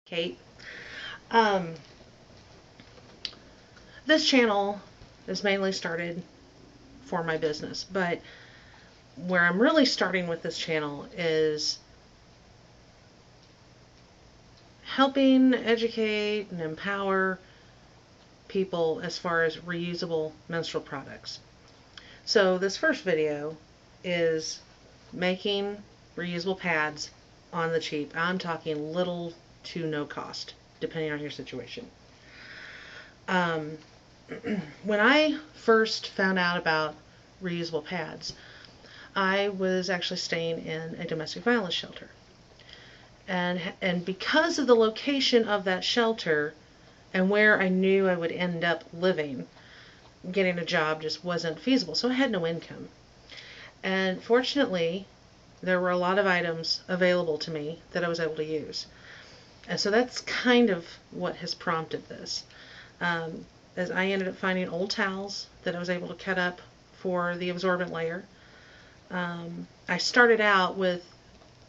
Kate. Um, this channel is mainly started for my business, but where I'm really starting with this channel is helping educate and empower people as far as reusable menstrual products. So this first video is making reusable pads on the cheap. I'm talking little to no cost, depending on your situation. Um, when I first found out about reusable pads, I was actually staying in a domestic violence shelter. And because of the location of that shelter and where I knew I would end up living, getting a job just wasn't feasible. So I had no income. And fortunately, there were a lot of items available to me that I was able to use. And so that's kind of what has prompted this. As I ended up finding old towels that I was able to cut up for the absorbent layer. I started out with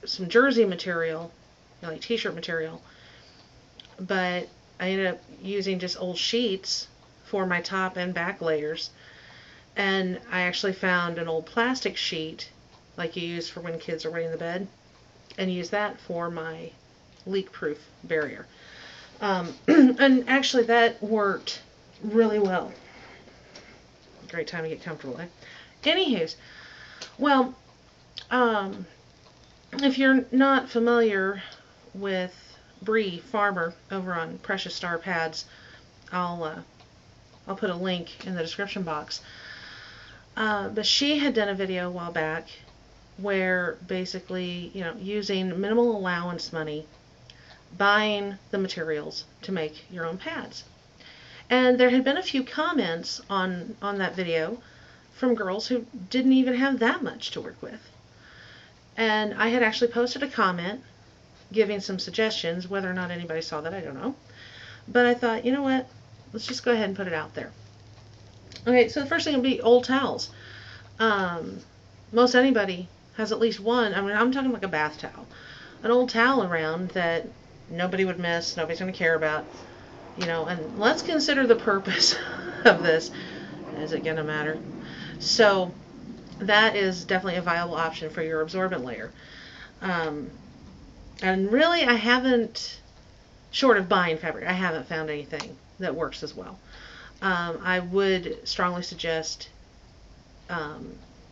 some jersey material, like t-shirt material, but I ended up using just old sheets for my top and back layers. And I actually found an old plastic sheet like you use for when kids are wetting the bed, and use that for my leak-proof barrier. And actually that worked really well. Great time to get comfortable, eh? Anywho's, well, if you're not familiar with Bree Farmer over on Precious Star Pads, I'll put a link in the description box. But she had done a video a while back where basically, using minimal allowance money, buying the materials to make your own pads. And there had been a few comments on that video from girls who didn't even have that much to work with. And I had actually posted a comment giving some suggestions. Whether or not anybody saw that, I don't know. But I thought, you know what? Let's just go ahead and put it out there. Okay, so the first thing would be old towels. Most anybody has at least one. I mean, I'm talking like a bath towel. An old towel around that nobody would miss, nobody's going to care about. And let's consider the purpose of this. Is it going to matter? So that is definitely a viable option for your absorbent layer. And really, I haven't, short of buying fabric, I haven't found anything that works as well. I would strongly suggest, now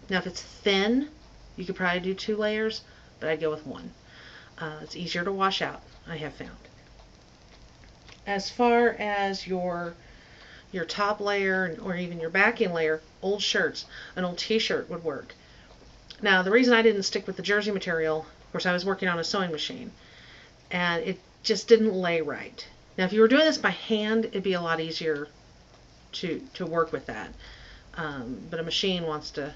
if it's thin, you could probably do 2 layers, but I'd go with 1. It's easier to wash out, I have found. As far as your top layer or even your backing layer, old shirts, an old t-shirt would work. Now, the reason I didn't stick with the jersey material, of course, I was working on a sewing machine, and it just didn't lay right. Now, if you were doing this by hand, it'd be a lot easier to work with that. But a machine wants to,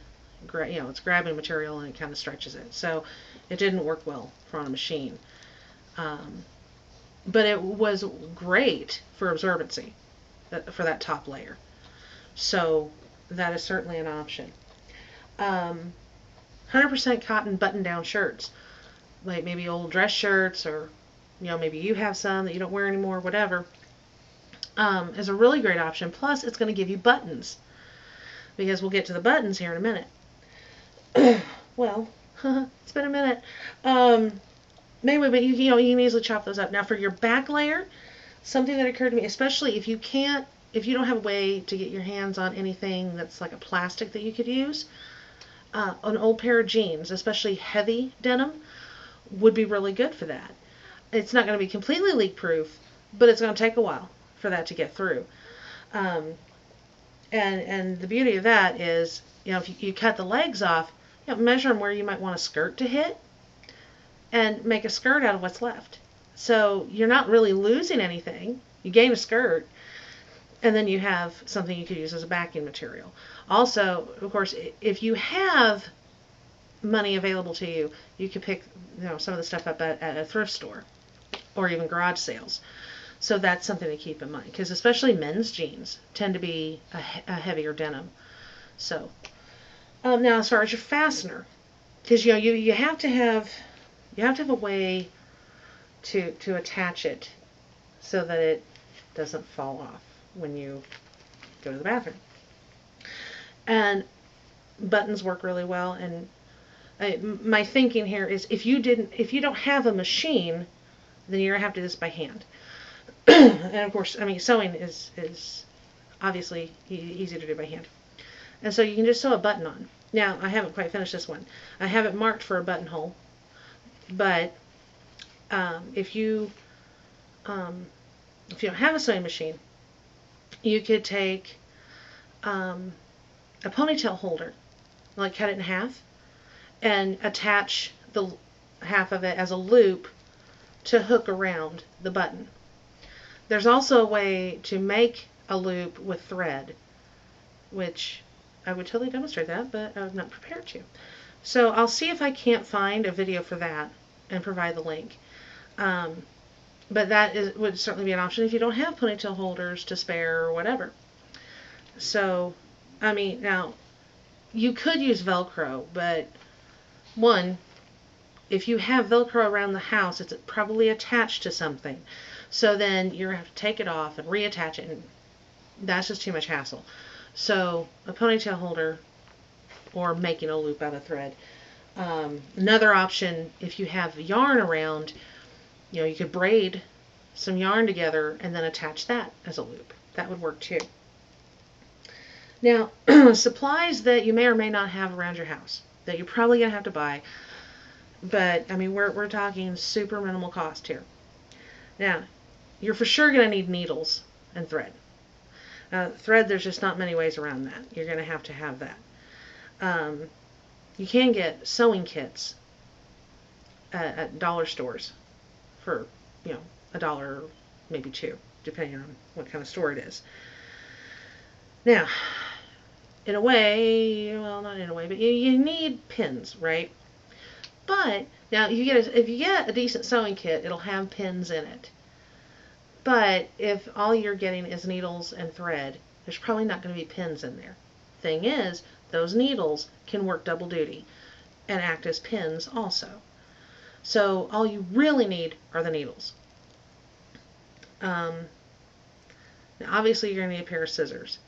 it's grabbing material and it kind of stretches it. So it didn't work well on a machine. But it was great for absorbency, for that top layer. So that is certainly an option. 100% cotton button-down shirts, like maybe old dress shirts, or maybe you have some that you don't wear anymore, whatever, is a really great option. Plus, it's going to give you buttons, because we'll get to the buttons here in a minute. Well, it's been a minute. Anyway, but you can easily chop those up. Now, for your back layer, something that occurred to me, especially if you don't have a way to get your hands on anything that's like a plastic that you could use, an old pair of jeans, especially heavy denim, would be really good for that. It's not going to be completely leak-proof, but it's going to take a while for that to get through. And the beauty of that is, if you cut the legs off, measure them where you might want a skirt to hit, and make a skirt out of what's left. So you're not really losing anything. You gain a skirt, and then you have something you could use as a backing material. Also, of course, if you have money available to you, you could pick some of the stuff up at a thrift store or even garage sales. So that's something to keep in mind, because especially men's jeans tend to be a heavier denim. So now, as far as your fastener, because you have to have a way to attach it so that it doesn't fall off when you go to the bathroom. And buttons work really well. And my thinking here is if you don't have a machine, then you're gonna have to do this by hand. And of course, I mean, sewing is obviously easy to do by hand. And so you can just sew a button on. Now, I haven't quite finished this one. I have it marked for a buttonhole, but if you don't have a sewing machine, you could take a ponytail holder, like cut it in half, and attach the half of it as a loop to hook around the button. There's also a way to make a loop with thread, which I would totally demonstrate that, but I'm not prepared to. So I'll see if I can't find a video for that and provide the link. But that would certainly be an option if you don't have ponytail holders to spare or whatever. So, I mean, now, you could use Velcro, but one, if you have Velcro around the house, it's probably attached to something. So then you're going to have to take it off and reattach it, and that's just too much hassle. So a ponytail holder or making a loop out of thread. Another option, if you have yarn around, you could braid some yarn together and then attach that as a loop. That would work too. Now, supplies that you may or may not have around your house that you're probably going to have to buy, but I mean, we're talking super minimal cost here. Now, you're for sure going to need needles and thread. Thread, there's just not many ways around that. You're going to have that. You can get sewing kits at dollar stores for, $1, maybe $2, depending on what kind of store it is. Now, in a way, well, not in a way, but you need pins, right? But now, if you get a decent sewing kit, it'll have pins in it. But if all you're getting is needles and thread, there's probably not going to be pins in there. Thing is, those needles can work double duty and act as pins also. So all you really need are the needles. Now obviously you're going to need a pair of scissors.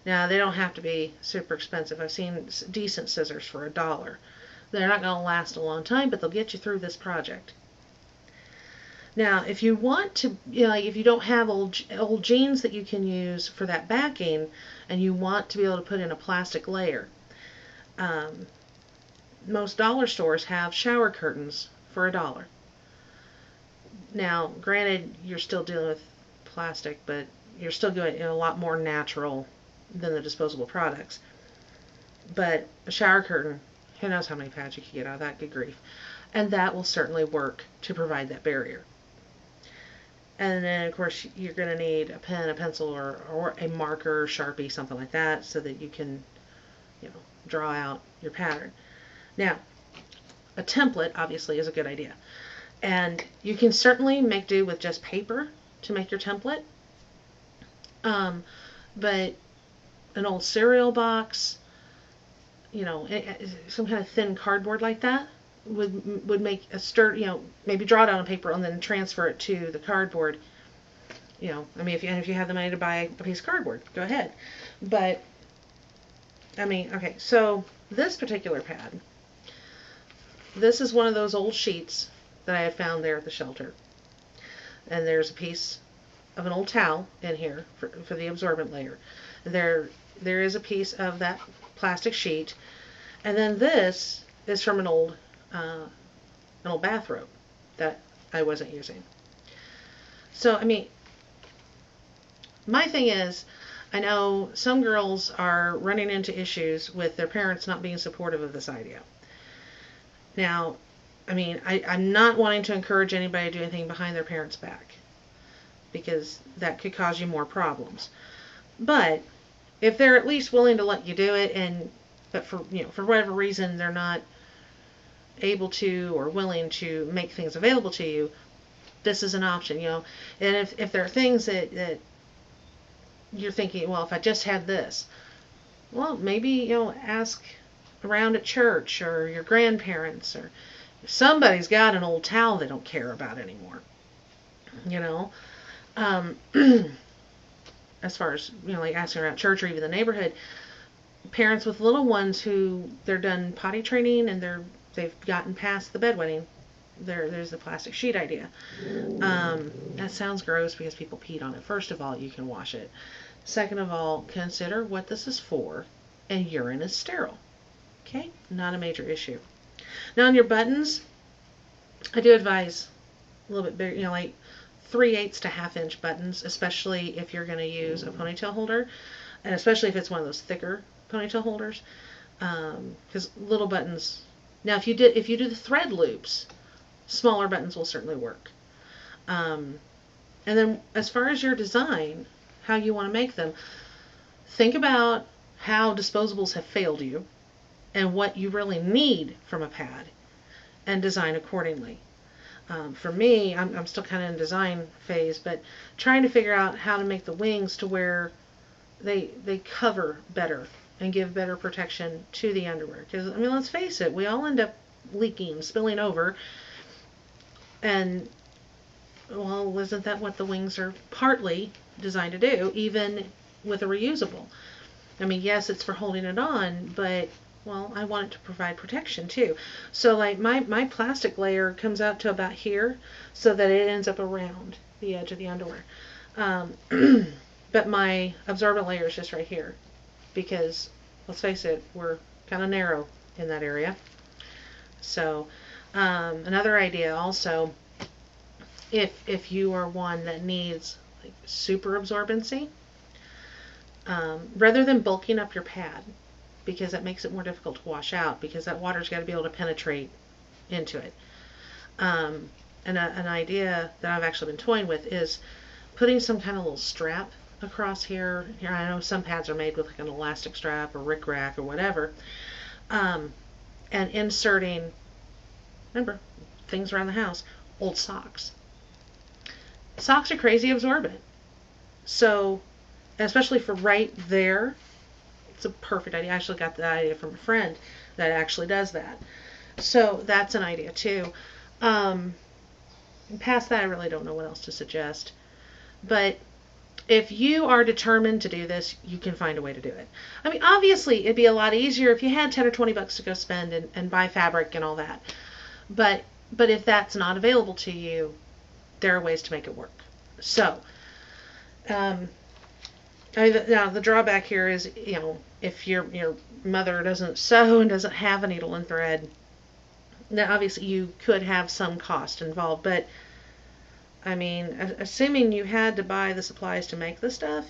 Now they don't have to be super expensive. I've seen decent scissors for $1. They're not going to last a long time, but they'll get you through this project. Now, if you want to, if you don't have old jeans that you can use for that backing, and you want to be able to put in a plastic layer, most dollar stores have shower curtains for $1. Now, granted, you're still dealing with plastic, but you're still going a lot more natural than the disposable products. But a shower curtain, who knows how many pads you can get out of that, good grief. And that will certainly work to provide that barrier. And then, of course, you're going to need a pen, a pencil, or a marker, Sharpie, something like that, so that you can, draw out your pattern. Now, a template, obviously, is a good idea. And you can certainly make do with just paper to make your template. But an old cereal box, some kind of thin cardboard like that would make a maybe draw it on paper and then transfer it to the cardboard. I mean, if you have the money to buy a piece of cardboard, go ahead. But I mean, okay, so this particular pad, this is one of those old sheets that I had found there at the shelter. And there's a piece of an old towel in here for the absorbent layer. There is a piece of that plastic sheet, and then this is from an old bathrobe that I wasn't using. So, I mean, my thing is, I know some girls are running into issues with their parents not being supportive of this idea. Now, I mean, I'm not wanting to encourage anybody to do anything behind their parents' back, because that could cause you more problems. But if they're at least willing to let you do it, but for whatever reason they're not able to or willing to make things available to you, this is an option, And if there are things that you're thinking, well, if I just had this, well, maybe, ask around at church or your grandparents, or if somebody's got an old towel they don't care about anymore, Um, as far as, like asking around church or even the neighborhood, parents with little ones who they're done potty training and they've gotten past the bedwetting. There's the plastic sheet idea. That sounds gross because people peed on it. First of all, you can wash it. Second of all, consider what this is for, and urine is sterile. Okay, not a major issue. Now on your buttons, I do advise a little bit bigger, like 3/8 to 1/2 inch buttons, especially if you're going to use a ponytail holder, and especially if it's one of those thicker ponytail holders, because little buttons. Now, if you do the thread loops, smaller buttons will certainly work. And then as far as your design, how you want to make them, think about how disposables have failed you and what you really need from a pad, and design accordingly. For me, I'm still kind of in design phase, but trying to figure out how to make the wings to where they cover better and give better protection to the underwear. Because, I mean, let's face it, we all end up leaking, spilling over, and, well, isn't that what the wings are partly designed to do, even with a reusable? I mean, yes, it's for holding it on, but, well, I want it to provide protection too. So, like, my plastic layer comes out to about here so that it ends up around the edge of the underwear. But my absorbent layer is just right here because, let's face it, we're kind of narrow in that area. So, another idea also, if you are one that needs like super absorbency, rather than bulking up your pad, because that makes it more difficult to wash out, because that water's got to be able to penetrate into it. And an idea that I've actually been toying with is putting some kind of little strap across here. Here, I know some pads are made with like an elastic strap or rickrack or whatever, and inserting, remember, things around the house, old socks. Socks are crazy absorbent. So, especially for right there, it's a perfect idea. I actually got the idea from a friend that actually does that. So that's an idea too. Past that, I really don't know what else to suggest. But if you are determined to do this, you can find a way to do it. I mean, obviously, it'd be a lot easier if you had 10 or 20 bucks to go spend and buy fabric and all that. But if that's not available to you, there are ways to make it work. So, now the drawback here is, if your mother doesn't sew and doesn't have a needle and thread, now obviously you could have some cost involved. But I mean, assuming you had to buy the supplies to make the stuff,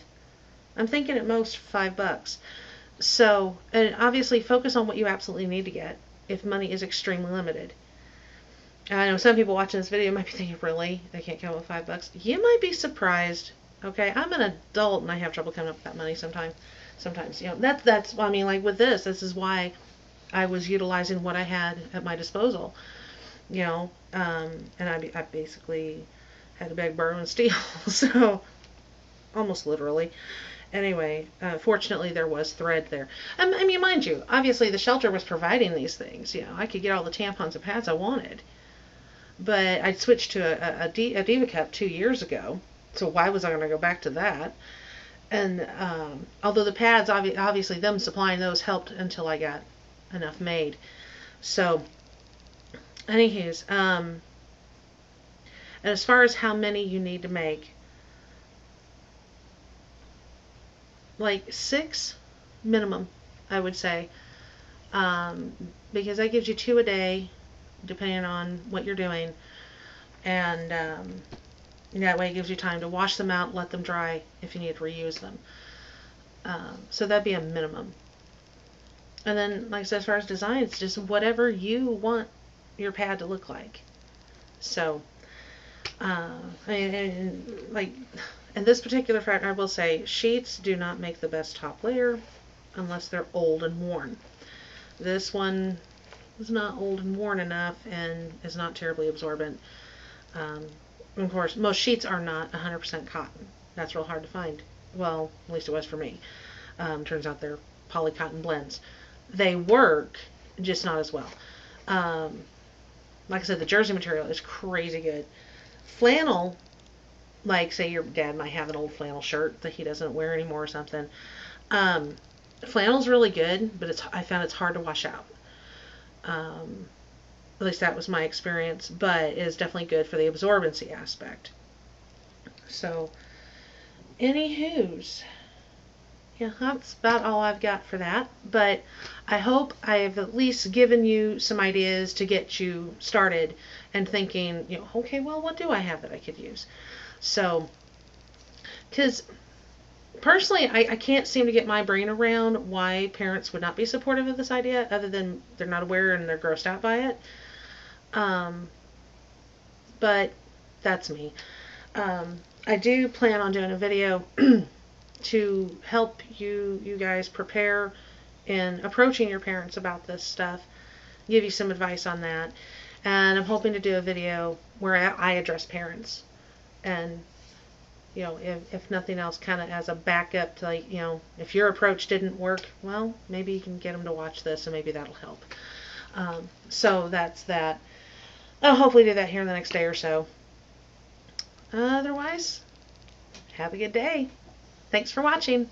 I'm thinking at most $5. So, and obviously focus on what you absolutely need to get if money is extremely limited. I know some people watching this video might be thinking, really? They can't come up with $5? You might be surprised. Okay, I'm an adult and I have trouble coming up with that money sometimes. That's I mean, like with this is why I was utilizing what I had at my disposal. And I basically had to beg, borrow, and steal. So, almost literally. Anyway, fortunately there was thread there. I mean, mind you, obviously the shelter was providing these things. I could get all the tampons and pads I wanted. But I switched to a Diva Cup 2 years ago, so why was I going to go back to that? And although the pads, obviously them supplying those helped until I got enough made. So, anywho's, and as far as how many you need to make, like 6 minimum, I would say, because that gives you 2 a day, depending on what you're doing, and that way it gives you time to wash them out, let them dry if you need to reuse them. So that'd be a minimum. And then, like I said, as far as design, it's just whatever you want your pad to look like. So, like, in this particular fact, I will say, sheets do not make the best top layer unless they're old and worn. This one is not old and worn enough and is not terribly absorbent. Of course, most sheets are not 100% cotton. That's real hard to find. Well, at least it was for me. Turns out they're poly cotton blends. They work, just not as well. Like I said, the jersey material is crazy good. Flannel like say your dad might have an old flannel shirt that he doesn't wear anymore or something. Flannel's really good, but I found it's hard to wash out. At least that was my experience, but it is definitely good for the absorbency aspect. So, anywho's, yeah, that's about all I've got for that. But I hope I've at least given you some ideas to get you started and thinking, okay, well, what do I have that I could use? So, because personally, I can't seem to get my brain around why parents would not be supportive of this idea, other than they're not aware and they're grossed out by it. But that's me. I do plan on doing a video to help you guys prepare in approaching your parents about this stuff, give you some advice on that. And I'm hoping to do a video where I address parents, and if nothing else, kind of as a backup to, like, if your approach didn't work, well, maybe you can get them to watch this and maybe that'll help. So that's that. I'll hopefully do that here in the next day or so. Otherwise, have a good day. Thanks for watching.